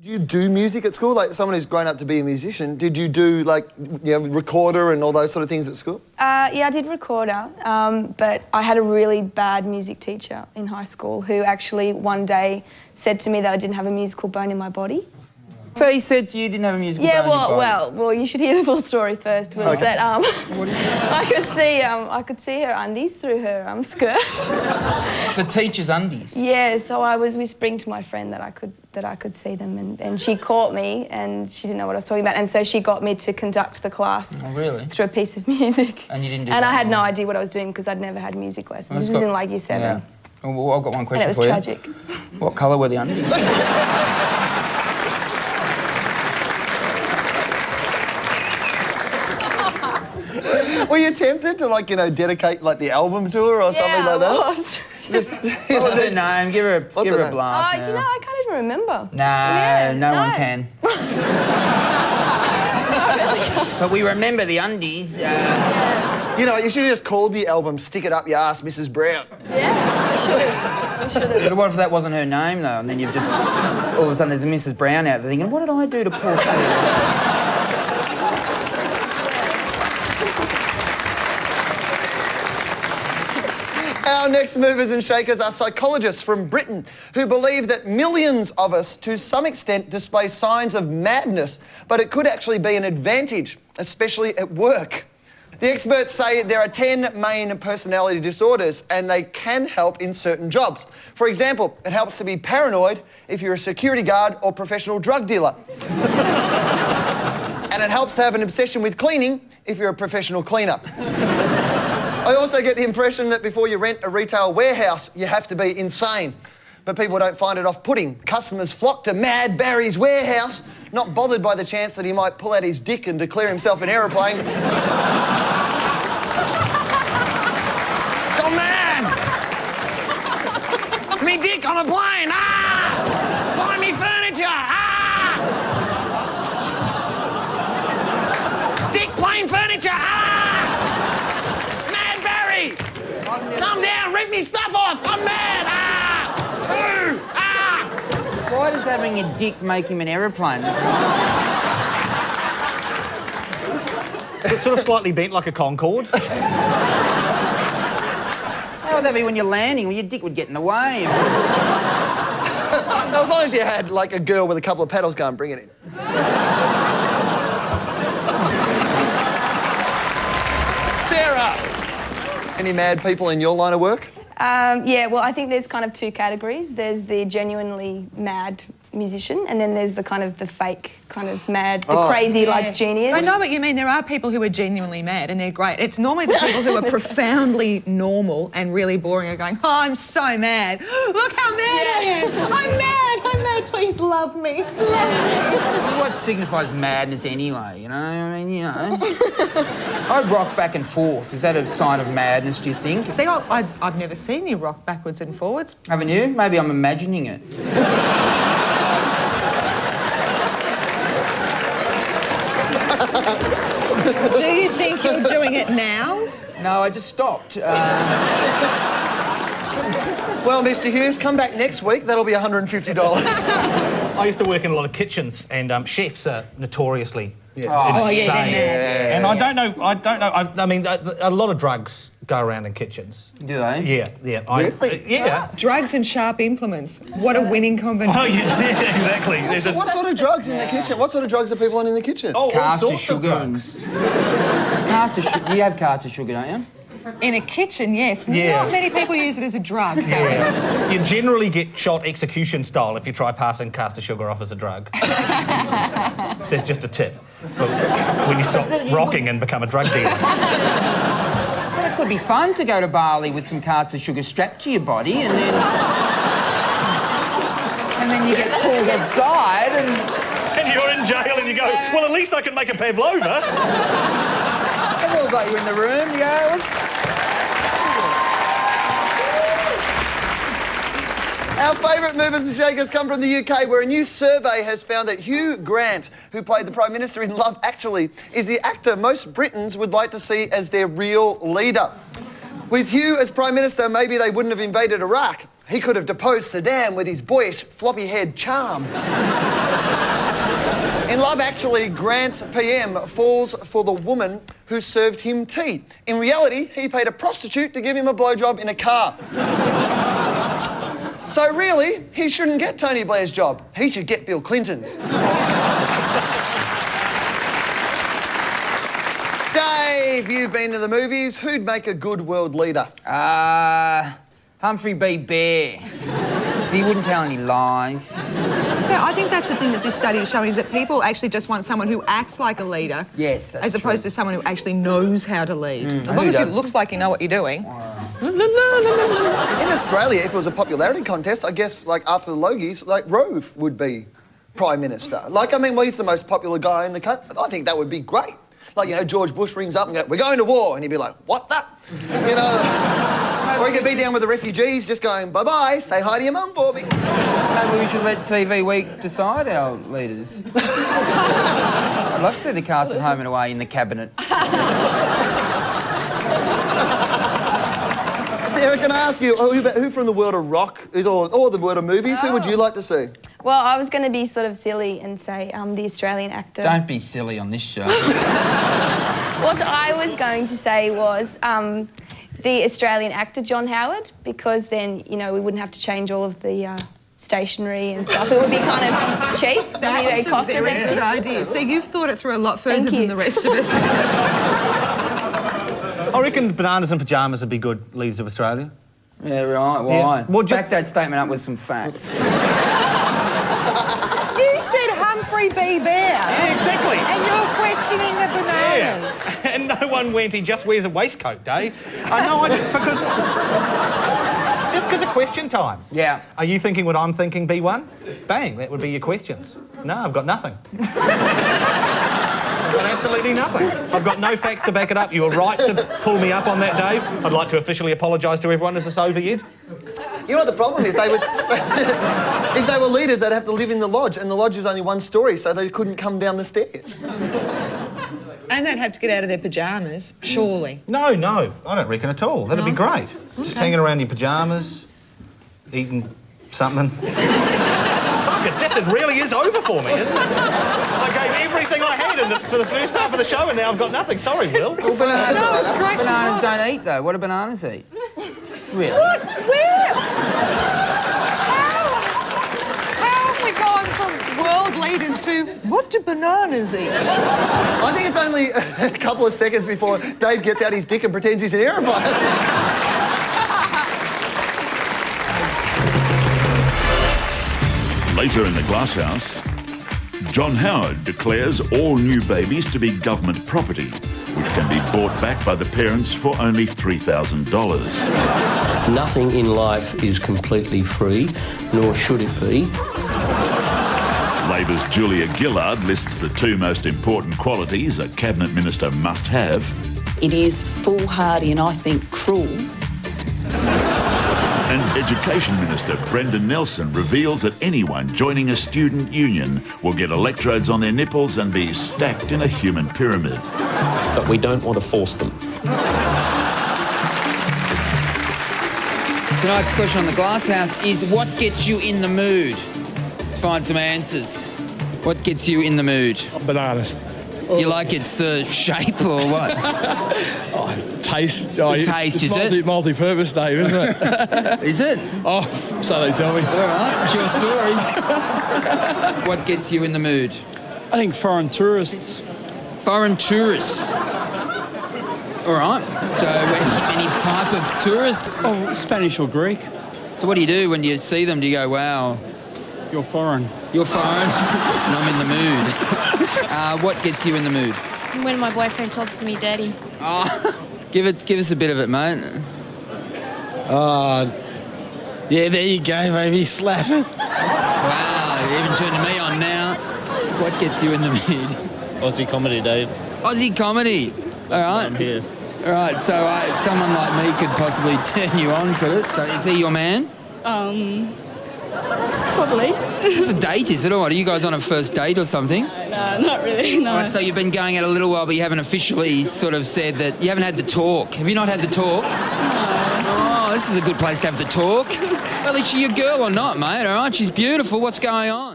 Did you do music at school? Like someone who's grown up to be a musician, did you do like, recorder and all those sort of things at school? Yeah, I did recorder, but I had a really bad music teacher in high school who actually one day said to me that I didn't have a musical bone in my body. So he said you didn't have a musical bone in your body? Well, you should hear the full story first. Was that I could see her undies through her skirt. The teacher's undies? Yeah, so I was whispering to my friend that I could see them, and she caught me, and she didn't know what I was talking about, and so she got me to conduct the class. Oh, really? Through a piece of music. And you didn't do And that? I had no idea what I was doing because I'd never had music lessons. This was in like year 7. Yeah. Well, I've got one question and it was for tragic. you. What colour were the undies? Were you tempted to, dedicate, the album to her or something like that? Yeah, I was. What was her name? Give her a blast now. Do you know, I can't even remember. No one can. But we remember the undies. You know, you should have just called the album Stick It Up Your Ass, Mrs. Brown. Yeah, I should have. But what if that wasn't her name, though, and then you've just... all of a sudden there's a Mrs. Brown out there thinking, what did I do to poor Sarah? Our next movers and shakers are psychologists from Britain who believe that millions of us, to some extent, display signs of madness, but it could actually be an advantage, especially at work. The experts say there are 10 main personality disorders and they can help in certain jobs. For example, it helps to be paranoid if you're a security guard or professional drug dealer. And it helps to have an obsession with cleaning if you're a professional cleaner. I also get the impression that before you rent a retail warehouse, you have to be insane. But people don't find it off-putting. Customers flock to Mad Barry's warehouse, not bothered by the chance that he might pull out his dick and declare himself an aeroplane. Go man! It's me dick on a plane! Ah! Buy me furniture! Ah! Dick plane furniture! Ah! Come down, rip me stuff off! I'm mad! Ah! Ooh! Ah! Why does having a dick make him an aeroplane? It's sort of slightly bent like a Concorde. How would that be when you're landing? Well, your dick would get in the way. As long as you had, a girl with a couple of paddles going, bring it in. Sarah! Any mad people in your line of work? Yeah, well, I think there's kind of 2 categories. There's the genuinely mad musician, and then there's the fake mad, the crazy genius. I know what you mean. There are people who are genuinely mad and they're great. It's normally the people who are profoundly normal and really boring are going, oh, I'm so mad. Look how mad I am. I'm mad, please love me. What signifies madness anyway, I rock back and forth. Is that a sign of madness, do you think? See, I've never seen you rock backwards and forwards. Haven't you? Maybe I'm imagining it. Do you think you're doing it now? No, I just stopped. Well, Mr. Hughes, come back next week. That'll be $150. I used to work in a lot of kitchens, and chefs are notoriously insane. Yeah. And I don't know. I mean, a lot of drugs go around in kitchens. Do they? Yeah. Really? Yeah. Drugs and sharp implements. What a winning combination. Oh, yeah, exactly. What sort of drugs in the kitchen? What sort of drugs are people on in the kitchen? Oh, caster sugar. You have caster sugar, don't you? In a kitchen, yes. Yeah. Not many people use it as a drug. Yeah. You generally get shot execution style if you try passing caster sugar off as a drug. There's just a tip for when you stop rocking and become a drug dealer. Well, it could be fun to go to Bali with some caster sugar strapped to your body and then you get pulled outside and you're in jail and you go, well, at least I can make a pavlova. They've all got you in the room, girls. Our favourite movers and shakers come from the UK, where a new survey has found that Hugh Grant, who played the Prime Minister in Love Actually, is the actor most Britons would like to see as their real leader. With Hugh as Prime Minister, maybe they wouldn't have invaded Iraq. He could have deposed Saddam with his boyish, floppy-haired charm. In Love Actually, Grant's PM falls for the woman who served him tea. In reality, he paid a prostitute to give him a blowjob in a car. So really, he shouldn't get Tony Blair's job. He should get Bill Clinton's. Dave, you've been to the movies. Who'd make a good world leader? Humphrey B. Bear. He wouldn't tell any lies. Yeah, I think that's the thing that this study is showing, is that people actually just want someone who acts like a leader. Yes, that's as opposed true. to someone who actually knows how to lead. As Who long as it does? looks like you know what you're doing. In Australia, if it was a popularity contest, I guess, like, after the Logies, like, Rove would be Prime Minister. Like, I mean, well, he's the most popular guy in the country. I think that would be great. Like, you know, George Bush rings up and goes, "We're going to war," and he'd be like, "What the?" You know? Or he could be down with the refugees just going, "Bye-bye, say hi to your mum for me." Maybe we should let TV Week decide our leaders. I'd love to see the cast of Home and Away in the cabinet. Sarah, can I ask you, who from the world of rock, or the world of movies, who would you like to see? Well, I was going to be sort of silly and say the Australian actor. Don't be silly on this show. What I was going to say was the Australian actor John Howard, because then, you know, we wouldn't have to change all of the stationery and stuff. It would be kind of cheap. That is a cost very effective. good idea. See, you've thought it through a lot further Thank than you. the rest of us. I reckon bananas and pyjamas would be good leaders of Australia. Yeah, right, why? Yeah. Well, Back that statement up with some facts. You said Humphrey B. Bear. Yeah, exactly. And you're questioning the bananas. Yeah. And no one went, he just wears a waistcoat, Dave. I know, just because of question time. Yeah. Are you thinking what I'm thinking, B1? Bang, that would be your questions. No, I've got nothing. I've got absolutely nothing. I've got no facts to back it up. You were right to pull me up on that, Dave. I'd like to officially apologise to everyone. Is this over yet? You know what the problem is? They would, if they were leaders, they'd have to live in the lodge, and the lodge is only one story, so they couldn't come down the stairs. And they'd have to get out of their pyjamas, surely. No, I don't reckon at all. That'd be great. Just hanging around in your pyjamas, eating something. Fuck, it's just, it really is over for me, isn't it? I gave everything I had for the first half of the show, and now I've got nothing. Sorry, Will. Bananas, bananas don't eat, though. What do bananas eat? Really? What? Where? How have we gone from world leaders to what do bananas eat? I think it's only a couple of seconds before Dave gets out his dick and pretends he's an aeroplane. Later in the glasshouse, John Howard declares all new babies to be government property, which can be bought back by the parents for only $3,000. Nothing in life is completely free, nor should it be. Labor's Julia Gillard lists the two most important qualities a cabinet minister must have. It is foolhardy and I think cruel. And Education Minister Brendan Nelson reveals that anyone joining a student union will get electrodes on their nipples and be stacked in a human pyramid. But we don't want to force them. Tonight's question on the glasshouse is, what gets you in the mood? Let's find some answers. What gets you in the mood? Bananas. Do you like its shape or what? Taste. Taste, is it? Multi-purpose, Dave, isn't it? Is it? Oh, so they tell me. All right, it's your story. What gets you in the mood? I think foreign tourists. Foreign tourists. All right. So any type of tourist? Oh, Spanish or Greek. So what do you do when you see them? Do you go, wow, You're foreign. you're foreign and I'm in the mood? What gets you in the mood? When my boyfriend talks to me dirty. Oh, give us a bit of it, mate. Yeah, there you go, baby. Slap it. Wow, you even turned to me on now. What gets you in the mood? Aussie comedy, Dave. Aussie comedy. All right. I'm here. All right, so someone like me could possibly turn you on, could it? So is he your man? Probably. It's a date, is it? Or what? Are you guys on a first date or something? No, not really, no. All right, so you've been going out a little while, but you haven't officially sort of said that... You haven't had the talk. Have you not had the talk? No. Oh, this is a good place to have the talk. Well, is she your girl or not, mate? All right, she's beautiful. What's going on?